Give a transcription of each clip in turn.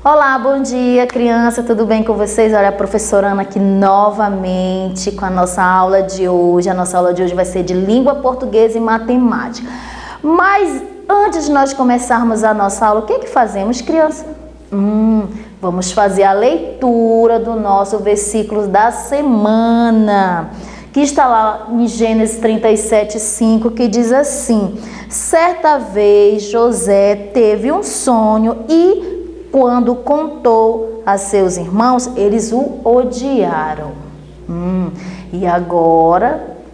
Olá, bom dia, criança, tudo bem com vocês? Olha, a professora Ana aqui novamente com a nossa aula de hoje. A nossa aula de hoje vai ser de língua portuguesa e matemática. Mas antes de nós começarmos a nossa aula, o que fazemos, criança? Vamos fazer a leitura do nosso versículo da semana, que está lá em Gênesis 37:5, que diz assim: certa vez José teve um sonho e quando contou a seus irmãos, eles o odiaram. E agora, o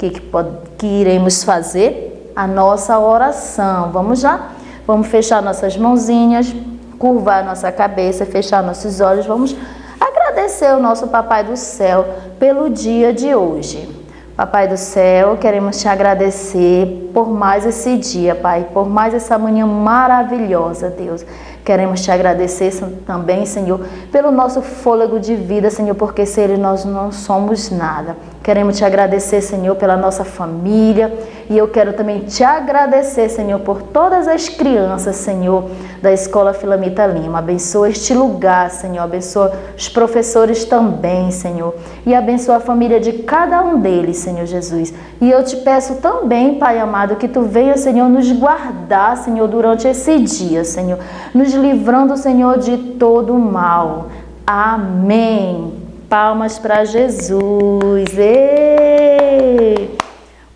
que iremos fazer? A nossa oração. Vamos lá? Vamos fechar nossas mãozinhas, curvar nossa cabeça, fechar nossos olhos. Vamos agradecer o nosso Papai do Céu pelo dia de hoje. Papai do Céu, queremos te agradecer por mais esse dia, Pai, por mais essa manhã maravilhosa, Deus. Queremos te agradecer também, Senhor, pelo nosso fôlego de vida, Senhor, porque sem Ele nós não somos nada. Queremos te agradecer, Senhor, pela nossa família. E eu quero também te agradecer, Senhor, por todas as crianças, Senhor, da Escola Filamita Lima. Abençoa este lugar, Senhor. Abençoa os professores também, Senhor. E abençoa a família de cada um deles, Senhor Jesus. E eu te peço também, Pai amado, que tu venha, Senhor, nos guardar, Senhor, durante esse dia, Senhor. Nos livrando, Senhor, de todo o mal. Amém. Palmas para Jesus. Ei!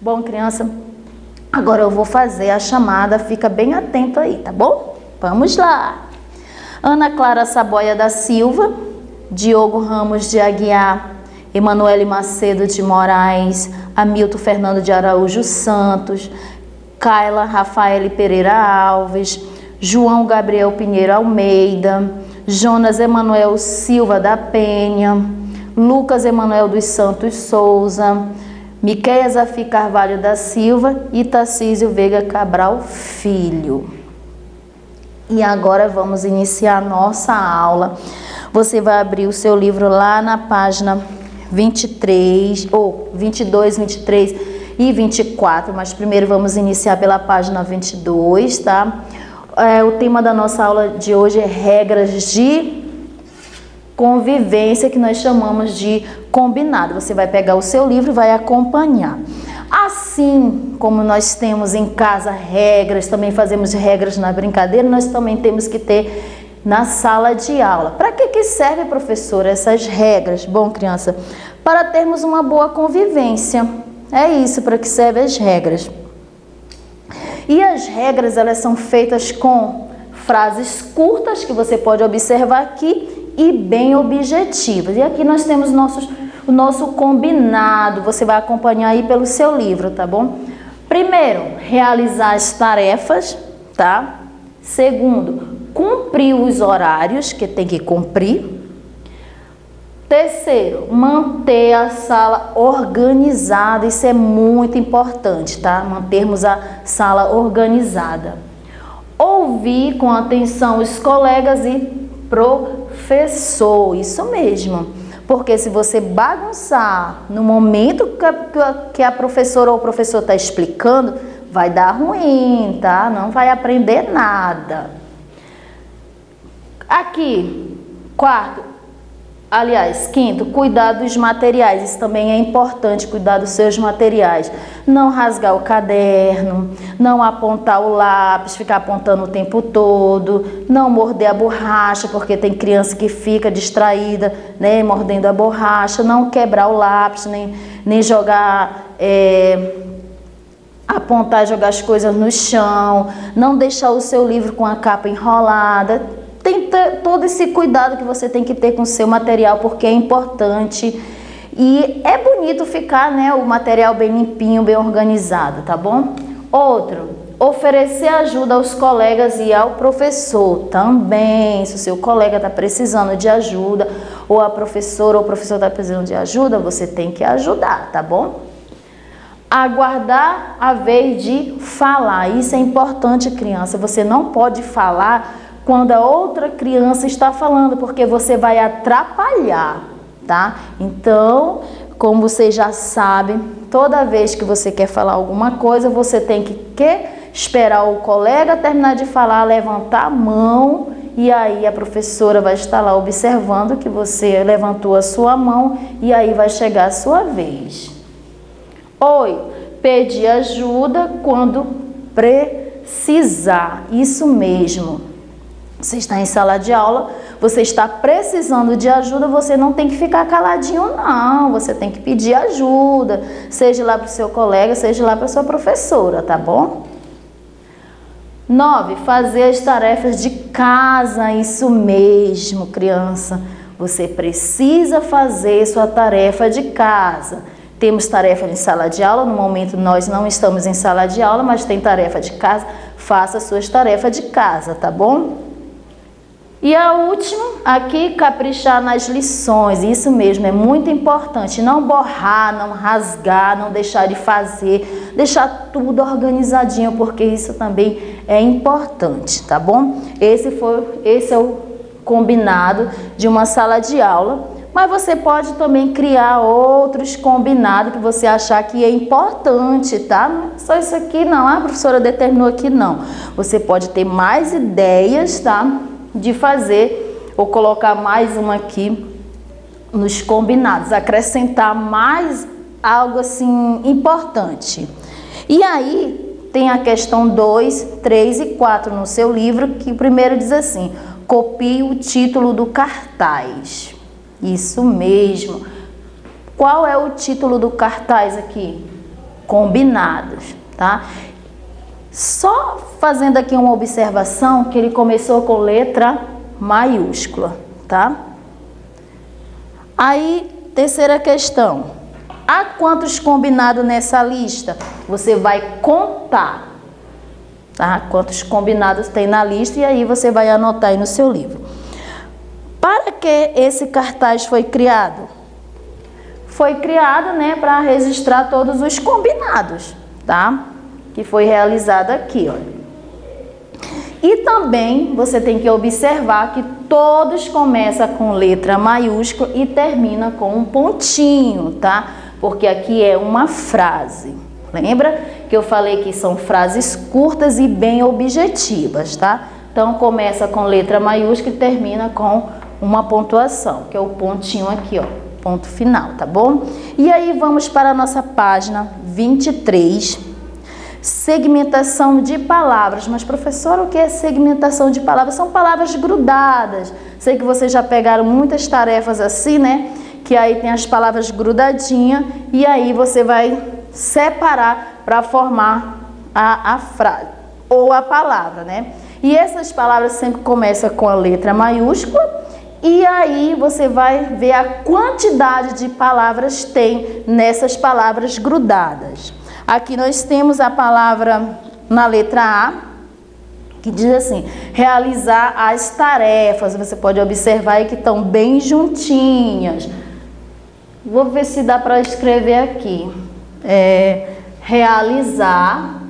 Bom, criança, agora eu vou fazer a chamada. Fica bem atento aí, tá bom? Vamos lá. Ana Clara Saboia da Silva, Diogo Ramos de Aguiar, Emanuele Macedo de Moraes, Hamilton Fernando de Araújo Santos, Kaila Rafael Pereira Alves, João Gabriel Pinheiro Almeida, Jonas Emanuel Silva da Penha, Lucas Emanuel dos Santos Souza, Miqueias Afi Carvalho da Silva e Tarcísio Veiga Cabral Filho. E agora vamos iniciar a nossa aula. Você vai abrir o seu livro lá na página 23, ou 22, 23 e 24, mas primeiro vamos iniciar pela página 22, tá? O tema da nossa aula de hoje é regras de convivência, que nós chamamos de combinado. Você vai pegar o seu livro e vai acompanhar. Assim como nós temos em casa regras, também fazemos regras na brincadeira, nós também temos que ter na sala de aula. Para que serve, professora, essas regras? Bom, criança, para termos uma boa convivência. É isso para que servem as regras. E as regras, elas são feitas com frases curtas, que você pode observar aqui, e bem objetivas. E aqui nós temos o nosso combinado. Você vai acompanhar aí pelo seu livro, tá bom? Primeiro, realizar as tarefas, tá? Segundo, cumprir os horários que tem que cumprir. Terceiro, manter a sala organizada. Isso é muito importante, tá? Mantermos a sala organizada. Ouvir com atenção os colegas e professor. Isso mesmo. Porque se você bagunçar no momento que a professora ou o professor está explicando, vai dar ruim, tá? Não vai aprender nada. Aqui, quinto, cuidar dos materiais. Isso também é importante, cuidar dos seus materiais. Não rasgar o caderno, não apontar o lápis, ficar apontando o tempo todo, não morder a borracha, porque tem criança que fica distraída, né, mordendo a borracha, não quebrar o lápis, nem jogar, apontar e jogar as coisas no chão, não deixar o seu livro com a capa enrolada. Tem todo esse cuidado que você tem que ter com o seu material, porque é importante. E é bonito ficar, né, o material bem limpinho, bem organizado, tá bom? Outro, oferecer ajuda aos colegas e ao professor também. Se o seu colega está precisando de ajuda, ou a professora ou o professor está precisando de ajuda, você tem que ajudar, tá bom? Aguardar a vez de falar. Isso é importante, criança. Você não pode falar quando a outra criança está falando, porque você vai atrapalhar, tá? Então, como você já sabe, toda vez que você quer falar alguma coisa, você tem que esperar o colega terminar de falar, levantar a mão e aí a professora vai estar lá observando que você levantou a sua mão e aí vai chegar a sua vez. Oi, pedir ajuda quando precisar. Isso mesmo. Você está em sala de aula, você está precisando de ajuda, você não tem que ficar caladinho, não. Você tem que pedir ajuda, seja lá para o seu colega, seja lá para a sua professora, tá bom? 9. Fazer as tarefas de casa. Isso mesmo, criança. Você precisa fazer sua tarefa de casa. Temos tarefa em sala de aula, no momento nós não estamos em sala de aula, mas tem tarefa de casa. Faça suas tarefas de casa, tá bom? E a última, aqui, caprichar nas lições. Isso mesmo, é muito importante. Não borrar, não rasgar, não deixar de fazer, deixar tudo organizadinho, porque isso também é importante, tá bom? Esse é o combinado de uma sala de aula, mas você pode também criar outros combinados que você achar que é importante, tá? Não é só isso aqui não, a professora determinou aqui não. Você pode ter mais ideias, tá? De fazer ou colocar mais uma aqui nos combinados, acrescentar mais algo assim importante. E aí tem a questão 2, 3 e 4 no seu livro, que o primeiro diz assim: copie o título do cartaz. Isso mesmo. Qual é o título do cartaz aqui? Combinados, tá? Só fazendo aqui uma observação que ele começou com letra maiúscula, tá? Aí, terceira questão. Há quantos combinados nessa lista? Você vai contar, tá? Quantos combinados tem na lista e aí você vai anotar aí no seu livro. Para que esse cartaz foi criado? Foi criado, né, para registrar todos os combinados, tá? Que foi realizado aqui, olha. E também você tem que observar que todos começam com letra maiúscula e termina com um pontinho, tá? Porque aqui é uma frase. Lembra que eu falei que são frases curtas e bem objetivas, tá? Então começa com letra maiúscula e termina com uma pontuação, que é o pontinho aqui, ó, ponto final, tá bom? E aí vamos para a nossa página 23. Segmentação de palavras. Mas, professora, o que é segmentação de palavras? São palavras grudadas. Sei que vocês já pegaram muitas tarefas assim, né? Que aí tem as palavras grudadinhas e aí você vai separar para formar a frase ou a palavra, né? E essas palavras sempre começam com a letra maiúscula e aí você vai ver a quantidade de palavras tem nessas palavras grudadas. Aqui nós temos a palavra na letra A, que diz assim, realizar as tarefas. Você pode observar aí que estão bem juntinhas. Vou ver se dá para escrever aqui. Realizar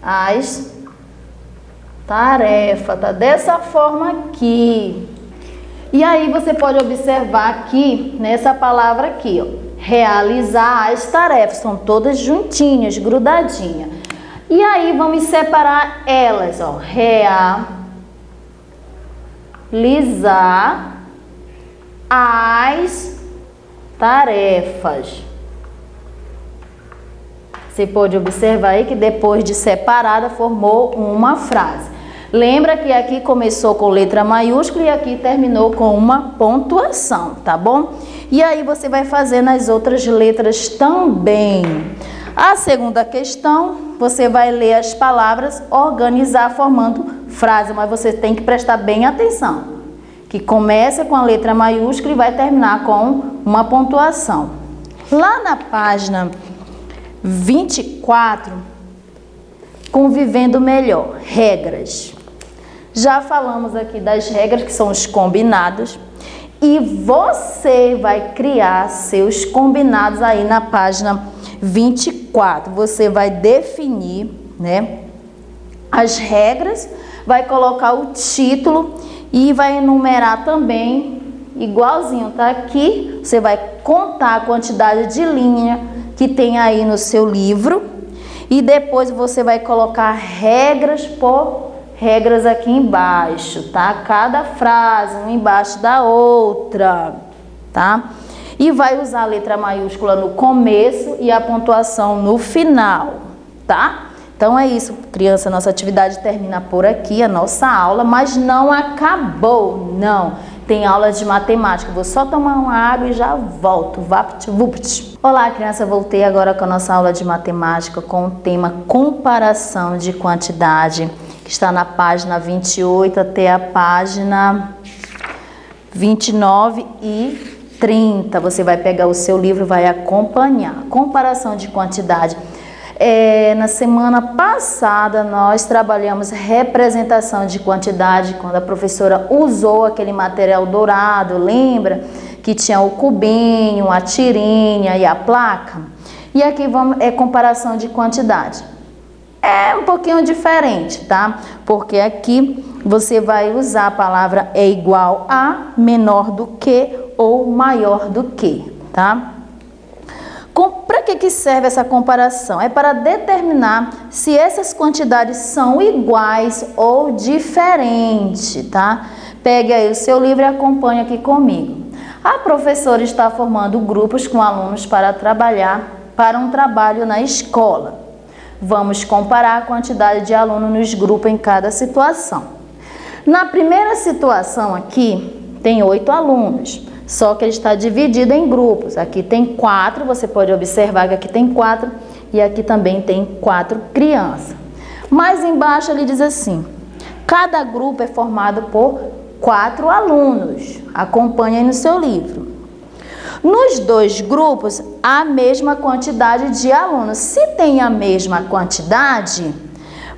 as tarefas. Tá dessa forma aqui. E aí você pode observar aqui, nessa palavra aqui, ó, realizar as tarefas, são todas juntinhas, grudadinhas. E aí vamos separar elas, ó, realizar as tarefas. Você pode observar aí que depois de separada formou uma frase. Lembra que aqui começou com letra maiúscula e aqui terminou com uma pontuação, tá bom? E aí você vai fazer nas outras letras também. A segunda questão, você vai ler as palavras, organizar formando frase, mas você tem que prestar bem atenção. Que começa com a letra maiúscula e vai terminar com uma pontuação. Lá na página 24, convivendo melhor, regras. Já falamos aqui das regras, que são os combinados, e você vai criar seus combinados aí na página 24. Você vai definir, né, as regras, vai colocar o título e vai enumerar também, igualzinho, tá? Aqui você vai contar a quantidade de linha que tem aí no seu livro. E depois você vai colocar regras por regras aqui embaixo, tá? Cada frase, uma embaixo da outra, tá? E vai usar a letra maiúscula no começo e a pontuação no final, tá? Então é isso, criança, nossa atividade termina por aqui, a nossa aula, mas não acabou, não. Tem aula de matemática, vou só tomar uma água e já volto. Vapt-vupt. Olá, criança, voltei agora com a nossa aula de matemática com o tema comparação de quantidade, que está na página 28 até a página 29 e 30. Você vai pegar o seu livro e vai acompanhar. Comparação de quantidade. Na semana passada nós trabalhamos representação de quantidade, quando a professora usou aquele material dourado, lembra? Que tinha o cubinho, a tirinha e a placa. E aqui é comparação de quantidade. É um pouquinho diferente, tá? Porque aqui você vai usar a palavra é igual a, menor do que ou maior do que, tá? Para que serve essa comparação? É para determinar se essas quantidades são iguais ou diferentes, tá? Pegue aí o seu livro e acompanhe aqui comigo. A professora está formando grupos com alunos para trabalhar para um trabalho na escola. Vamos comparar a quantidade de alunos nos grupos em cada situação. Na primeira situação aqui, tem 8 alunos. Só que ele está dividido em grupos. Aqui tem 4, você pode observar que aqui tem 4 e aqui também tem 4 crianças. Mais embaixo ele diz assim: cada grupo é formado por 4 alunos. Acompanhe aí no seu livro. Nos 2 grupos, há a mesma quantidade de alunos. Se tem a mesma quantidade,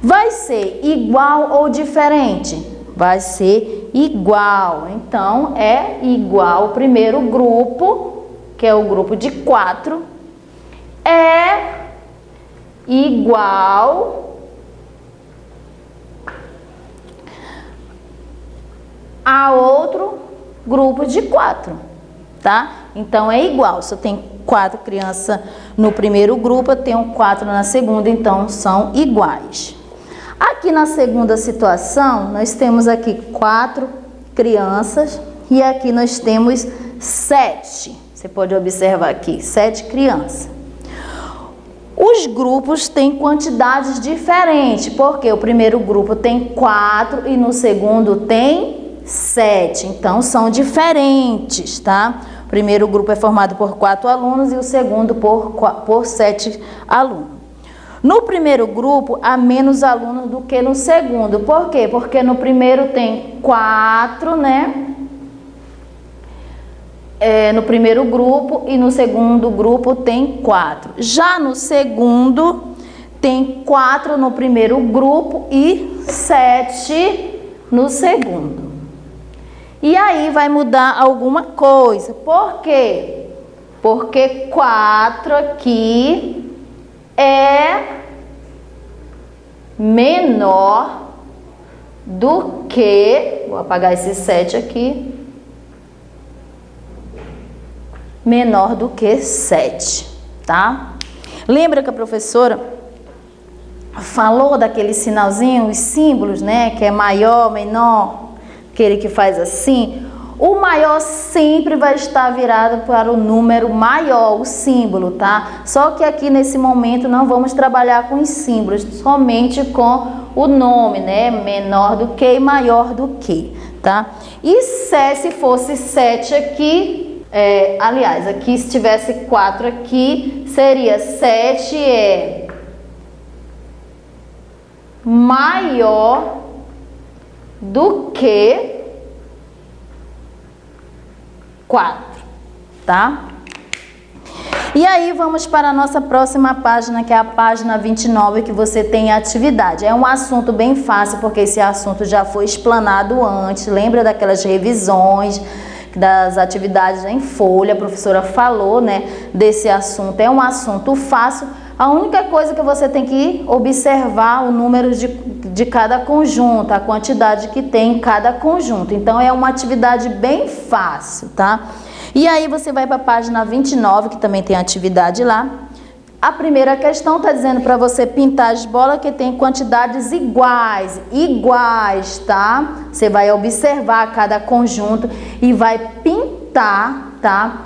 vai ser igual ou diferente? Vai ser igual. Então, é igual. O primeiro grupo, que é o grupo de 4, é igual a outro grupo de 4, tá? Então, é igual. Se eu tenho 4 crianças no primeiro grupo, eu tenho 4 na segunda, então são iguais. Aqui na segunda situação, nós temos aqui 4 crianças e aqui nós temos 7. Você pode observar aqui, 7 crianças. Os grupos têm quantidades diferentes, porque o primeiro grupo tem 4 e no segundo tem 7. Então, são diferentes, tá? O primeiro grupo é formado por 4 alunos e o segundo por 7 alunos. No primeiro grupo, há menos alunos do que no segundo. Por quê? Porque no primeiro tem 4, né? No primeiro grupo e no segundo grupo tem 4. Já no segundo, tem 4 no primeiro grupo e 7 no segundo. E aí vai mudar alguma coisa. Por quê? Porque 4 aqui é menor do que, vou apagar esse 7 aqui, menor do que 7, tá? Lembra que a professora falou daquele sinalzinho, os símbolos, né? Que é maior, menor, aquele que faz assim. O maior sempre vai estar virado para o número maior, o símbolo, tá? Só que aqui nesse momento não vamos trabalhar com os símbolos, somente com o nome, né? Menor do que e maior do que, tá? E se fosse 7 aqui, aliás, aqui se tivesse 4 aqui, seria 7 é maior do que 4, tá? E aí vamos para a nossa próxima página, que é a página 29, que você tem atividade. É um assunto bem fácil, porque esse assunto já foi explanado antes. Lembra daquelas revisões das atividades em folha? A professora falou, né, desse assunto. É um assunto fácil. A única coisa que você tem que observar o número de cada conjunto, a quantidade que tem em cada conjunto. Então, é uma atividade bem fácil, tá? E aí, você vai para a página 29, que também tem atividade lá. A primeira questão está dizendo para você pintar as bolas que tem quantidades iguais, tá? Você vai observar cada conjunto e vai pintar, tá?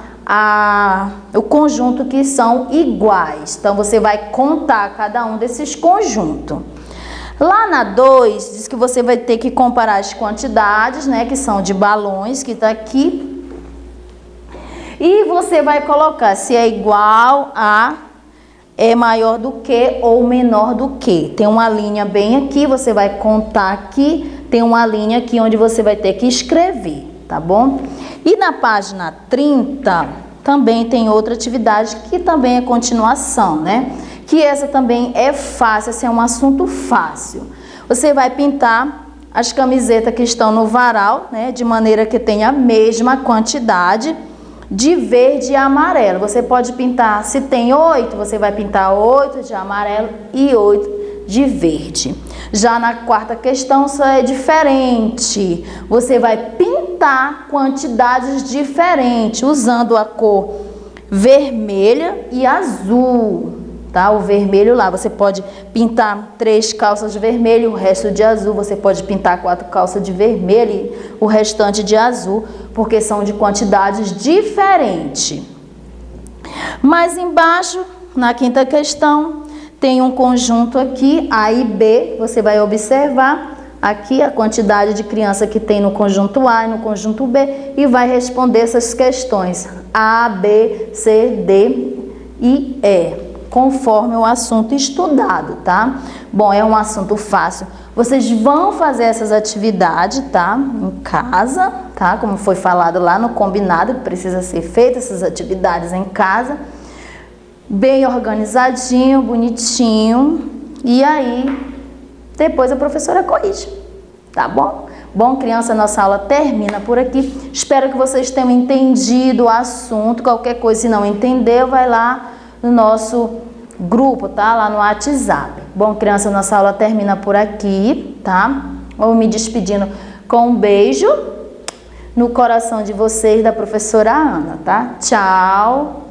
O conjunto que são iguais. Então, você vai contar cada um desses conjuntos. Lá na 2, diz que você vai ter que comparar as quantidades, né? Que são de balões, que tá aqui. E você vai colocar se é igual a, é maior do que ou menor do que. Tem uma linha bem aqui, você vai contar aqui. Tem uma linha aqui onde você vai ter que escrever, tá bom? E na página 30, também tem outra atividade que também é continuação, né? Que essa também é fácil, esse é um assunto fácil. Você vai pintar as camisetas que estão no varal, né? De maneira que tenha a mesma quantidade de verde e amarelo. Você pode pintar, se tem 8, você vai pintar 8 de amarelo e 8 de verde. Já na quarta questão, isso é diferente. Você vai pintar quantidades diferentes, usando a cor vermelha e azul, tá? O vermelho lá, você pode pintar 3 calças de vermelho, o resto de azul. Você pode pintar 4 calças de vermelho e o restante de azul, porque são de quantidades diferentes. Mais embaixo, na quinta questão, tem um conjunto aqui, A e B. Você vai observar aqui a quantidade de criança que tem no conjunto A e no conjunto B e vai responder essas questões A, B, C, D e E, conforme o assunto estudado, tá? Bom, é um assunto fácil. Vocês vão fazer essas atividades, tá? Em casa, tá? Como foi falado lá no combinado, que precisa ser feitas essas atividades em casa. Bem organizadinho, bonitinho. E aí, depois a professora corrige, tá bom? Bom, criança, nossa aula termina por aqui. Espero que vocês tenham entendido o assunto. Qualquer coisa, se não entendeu, vai lá no nosso grupo, tá? Lá no WhatsApp. Bom, criança, nossa aula termina por aqui, tá? Vou me despedindo com um beijo no coração de vocês, da professora Ana, tá? Tchau!